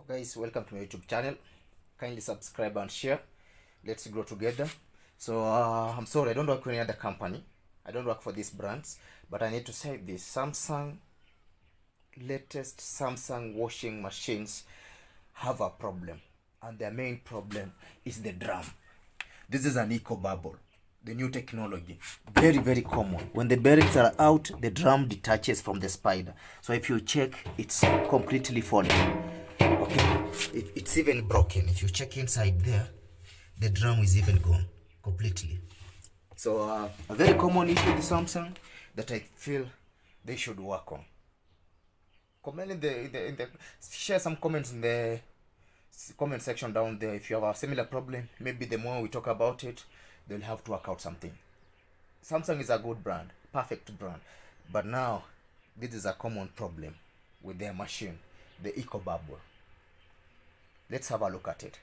Guys, welcome to my YouTube channel. Kindly subscribe and share. Let's grow together. So I'm sorry, I don't work for any other company. I don't work for these brands, but I need to say this: latest Samsung washing machines have a problem, and their main problem is the drum. This is an Ecobubble, the new technology. Very common. When the bearings are out, the drum detaches from the spider. So if you check, it's completely falling. Okay, it's even broken. If you check inside there, the drum is even gone completely. So a very common issue with Samsung that I feel they should work on. Comment in the share some comments in the comment section down there if you have a similar problem. Maybe the more we talk about it, they'll have to work out something. Samsung is a good brand, perfect brand, but now this is a common problem with their machine, the Ecobubble. Let's have a look at it.